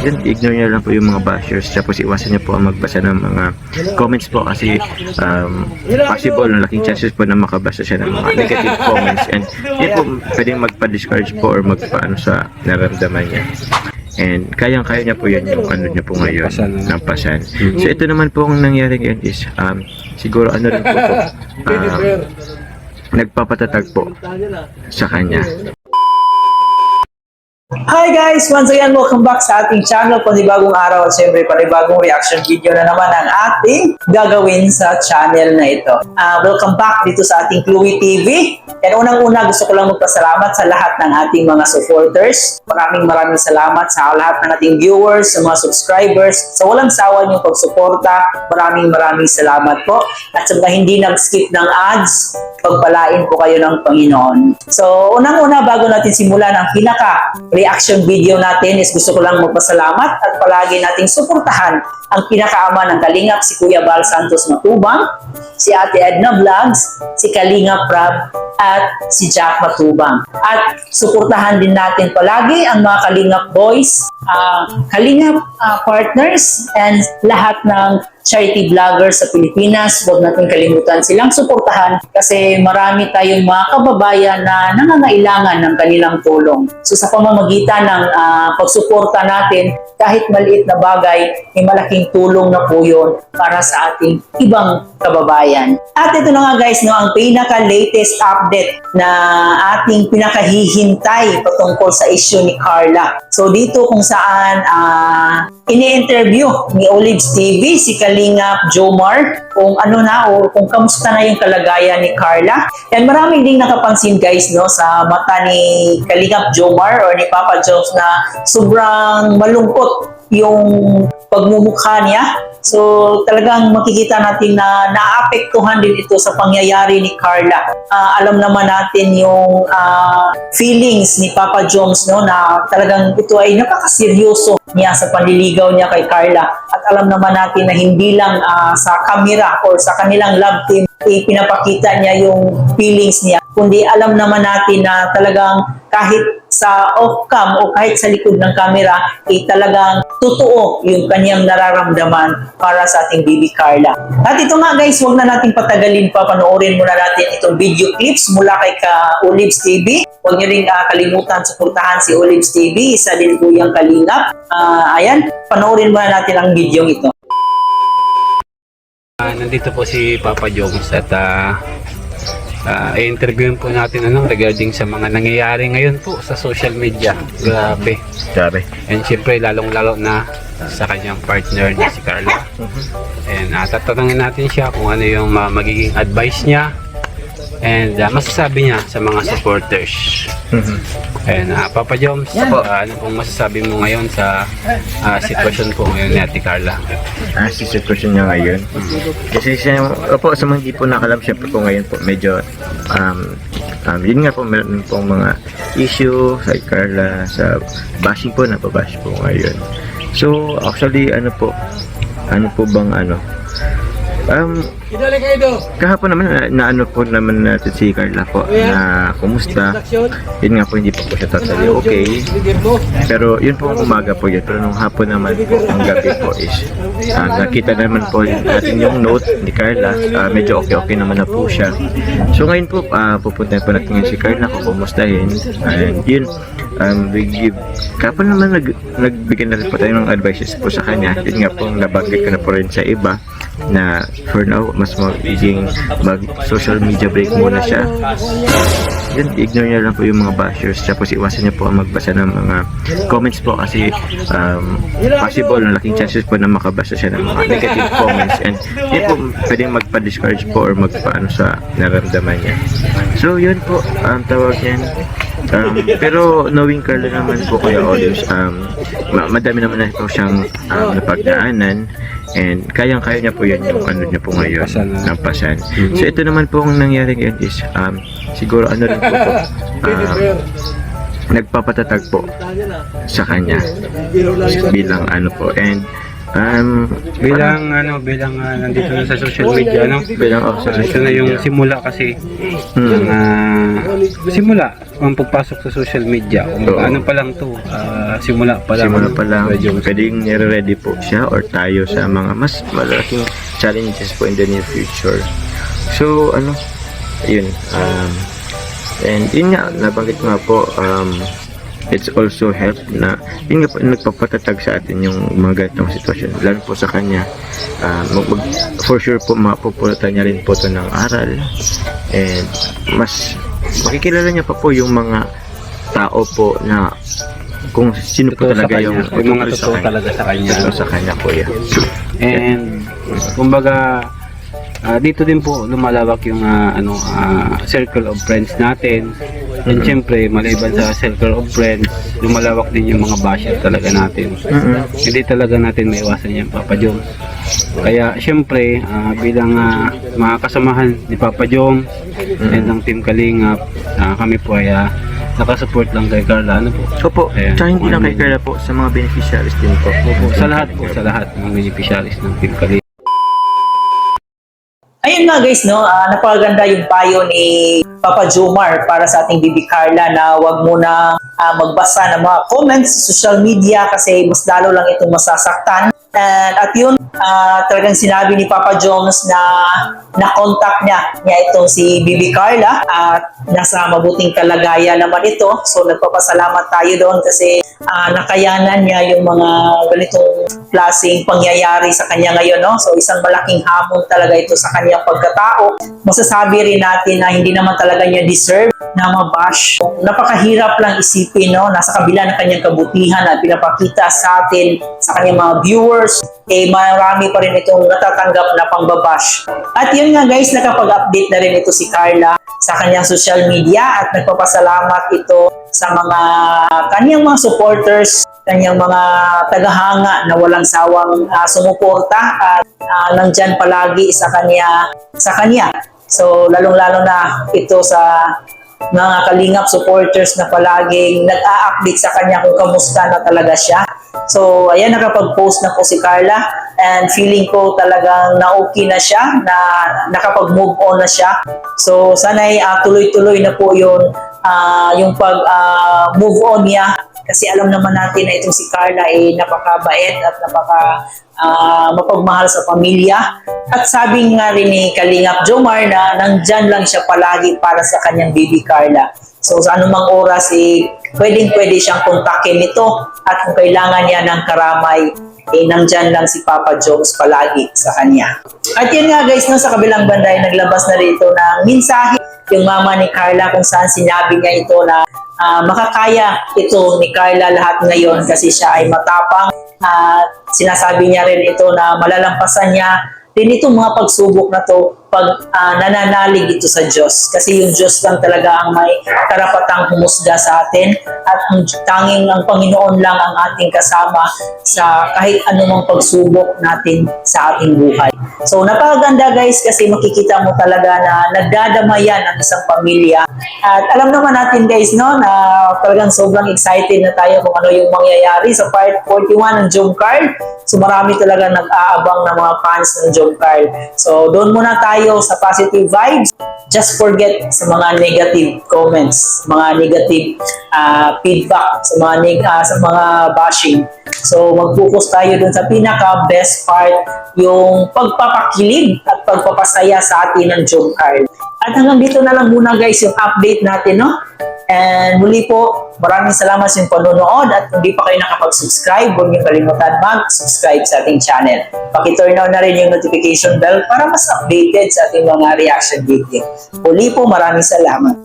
yun, ignore niyo lang po yung mga bashers, tapos iwasan niyo po ang magbasa ng mga comments po kasi possible, laking chances po na makabasa siya ng mga negative comments, and yun po pwedeng magpa-discourage po or magpaano sa naramdaman niya. And kayang-kaya niya po yun yung ano niya po ngayon ng pasan. So ito naman po ang nangyari ngayon is siguro ano rin po nagpapatatag po sa kanya. Hi guys! Once again, welcome back sa ating channel. Panibagong araw at syempre panibagong reaction video na naman ang ating gagawin sa channel na ito. Welcome back dito sa ating Chloe TV. And unang-una, gusto ko lang magpasalamat sa lahat ng ating mga supporters. Maraming salamat sa lahat ng ating viewers, sa mga subscribers, sa walang sawa niyong pagsuporta. Maraming salamat po. At sa mga hindi nag-skip ng ads, pagpalain po kayo ng Panginoon. So, unang-una, bago natin simulan ang pinaka-reaction video natin, is gusto ko lang magpasalamat at palagi nating suportahan ang pinakaama ng Kalingap, si Kuya Bal Santos Matubang, si Ate Edna Vlogs, si Kalingap Rab, at si Jack Matubang. At suportahan din natin palagi ang mga Kalingap Boys, Kalingap Partners, and lahat ng charity vloggers sa Pilipinas. Huwag natin kalimutan silang suportahan kasi marami tayong mga kababayan na nangangailangan ng kanilang tulong. So sa pamamagitan ng pagsuporta natin, kahit maliit na bagay, may malaking tulong na po yun para sa ating ibang kababayan. At ito na nga guys, no, ang pinaka-latest update na ating pinakahihintay patungkol sa issue ni Carla. So dito kung saan ini-interview ni Olives TV si Kalingap Jomar kung ano na o kung kamusta na yung kalagayan ni Carla. And marami ding nakapansin guys, no, sa mata ni Kalingap Jomar or ni Papa Jones na sobrang malungkot yung pagmumukha niya. So talagang makikita natin na naapektuhan din ito sa pangyayari ni Carla. Alam naman natin yung feelings ni Papa Jones, no, na talagang ito ay napakaseryoso niya sa panliligaw niya kay Carla. At alam naman natin na hindi lang sa camera or sa kanilang love team pinapakita niya yung feelings niya, kundi alam naman natin na talagang kahit sa off-cam o kahit sa likod ng camera, talagang totoo yung kanyang nararamdaman para sa ating baby Carla. At ito nga guys, huwag na natin patagalin pa, panoorin muna natin itong video clips mula kay Olives TV. Huwag nyo rin kalimutan suportahan si Olives TV, isa din po yung Kalingap. Ayan, panoorin muna natin ang video ito. Nandito po si Papa Jones at i-interviewin po natin regarding sa mga nangyayari ngayon po sa social media. Grabe. And syempre lalong-lalo na sa kanyang partner na si Carla. And tatanungin natin siya kung ano yung magiging advice niya and masasabi niya sa mga supporters. And Papa Jones, ano pong masasabi mo ngayon sa sitwasyon po ngayon ni Ate Carla? Sa sitwasyon niya ngayon, kasi siya po sa mga hindi po nakalam, syempre po ngayon po medyo yun nga po, meron pong mga issue sa Carla, sa bashing po, napabash po ngayon. So actually ano po bang kahapon naman na ano po naman natin si Carla po na kumusta. Yun nga po, hindi po siya totally okay, pero yun po ang umaga po yun. Pero nung hapon naman po, ang gabi po is nakita naman po natin yung note ni Carla. Medyo okay naman na po siya. So ngayon po pupuntahin po natin si Carla kung kumustahin. And yun, kapon naman nagbigay na rin po tayo ng advices po sa kanya. Yun nga po, nabanggit ko na po rin sa iba na for now mas magiging social media break muna siya. Yun, ignore niyo lang po yung mga bashers, tapos iwasan niyo po ang magbasa ng mga comments po kasi possible, laking chances po na makabasa siya ng mga negative comments, and yun po pwedeng magpa-discourage po or magpaano sa naramdaman niya. So yun po ang tawag niyan. Pero knowing Carla naman po, Kuya Olives, madami naman na po siyang napagdaanan, and kayang-kaya niya po yun yung ano niya po ngayon ng pasan. So ito naman po ang nangyari ngayon is siguro ano rin po nagpapatatag po sa kanya bilang ano po, and Bilang nandito na sa social media, ito na yung simula kasi ng simula ang pagpasok sa social media. Oo. Ano pa lang to, simula pa lang. Simula pa lang, Medyo pwedeng nire-ready po siya or tayo sa mga mas malaking challenges po in the near future. So, yun. And yun nga, nabanggit nga po, it's also help na yun nga po, nagpapatatag sa atin yung mga ganitong sitwasyon. Lalo po sa kanya, for sure po, mapupulutan niya rin po ito ng aral. And mas makikilala niya pa po yung mga tao po na kung sino po totoo sa talaga kanya. yung Yung mga totoo talaga sa kanya. Totoo sa kanya po yan. And kumbaga dito din po lumalawak yung circle of friends natin. And syempre, maliban sa circle of friends, lumalawak din yung mga basher talaga natin. Hindi talaga natin maiwasan yan, Papa Joms. Kaya syempre, bilang mga kasamahan ni Papa Joms and ng Team Kalingap, kami po ay nakasupport lang kay Carla. Ano po? Opo, Ayan, tsaka hindi lang kay ano, Carla po, sa mga beneficiaries din po. sa lahat ng beneficiaries ng Team Kalingap. Ayun nga guys, no, napakaganda yung payo ni Papa Jomar para sa ating Bibi Carla na wag muna magbasa ng mga comments sa social media kasi mas lalo lang itong masasaktan. At yun, talagang sinabi ni Papa Jones na na-contact niya itong si Bibi Carla at nasa mabuting kalagayan naman ito. So nagpapasalamat tayo doon kasi nakayanan niya yung mga ganitong klaseng pangyayari sa kanya ngayon. No? So isang malaking hamon talaga ito sa kanyang pagkatao. Masasabi rin natin na hindi naman talaga niya deserve na mabash. Napakahirap lang isipin, no? Nasa kabila ng kanyang kabutihan at pinapakita sa atin, sa kanyang mga viewers, marami pa rin itong natatanggap na pangbabash. At yun nga guys, nakapag-update na rin ito si Carla sa kanyang social media at nagpapasalamat ito sa mga kanyang mga supporters, kanyang mga tagahanga na walang sawang sumuporta at nandyan palagi sa kanya. So lalong-lalo na ito sa mga Kalingap supporters na palaging nag-a-update sa kanya kung kamusta na talaga siya. So, ayan, nakapag-post na po si Carla and feeling ko talagang na-okay na siya, na nakapag-move on na siya. So, sana'y tuloy-tuloy na po yung pag-move on niya kasi alam naman natin na itong si Carla ay napakabait at mapagmahal sa pamilya. At sabi nga rin ni Kalingap Jomar na nandyan lang siya palagi para sa kanyang baby Carla. So sa anumang oras, pwedeng-pwede siyang kontakin nito at kung kailangan niya ng karamay, nandyan lang si Papa Jones palagi sa kanya. At yun nga guys, no, sa kabilang banda ay naglabas na rito ng mensahe yung mama ni Carla kung saan sinabi niya ito na makakaya ito ni Carla lahat ngayon kasi siya ay matapang. Sinasabi niya rin ito na malalampasan niya din itong mga pagsubok na to pag nananalig ito sa Diyos. Kasi yung Diyos lang talaga ang may karapatang humusga sa atin at ang Panginoon lang ang ating kasama sa kahit anumang pagsubok natin sa ating buhay. So napakaganda guys kasi makikita mo talaga na nagdadamayan ang isang pamilya. At alam naman natin guys, no, na talagang sobrang excited na tayo kung ano yung mangyayari sa part 41 ng Jomcar. So marami talaga nag-aabang na mga fans ng Jomcar. So doon muna tayo sa positive vibes. Just forget sa mga negative comments, mga negative feedback, sa mga bashing. So mag-focus tayo dun sa pinaka-best part, yung pagpapakilig at pagpapasaya sa atin ng Jomcar. At hanggang dito na lang muna guys yung update natin, no? And muli po, maraming salamat sa inyong panonood at kung di pa kayo nakapag-subscribe, huwag niyo kalimutan mag-subscribe sa ating channel. Paki-turn on na rin yung notification bell para mas updated sa ating mga reaction video. Muli po, maraming salamat.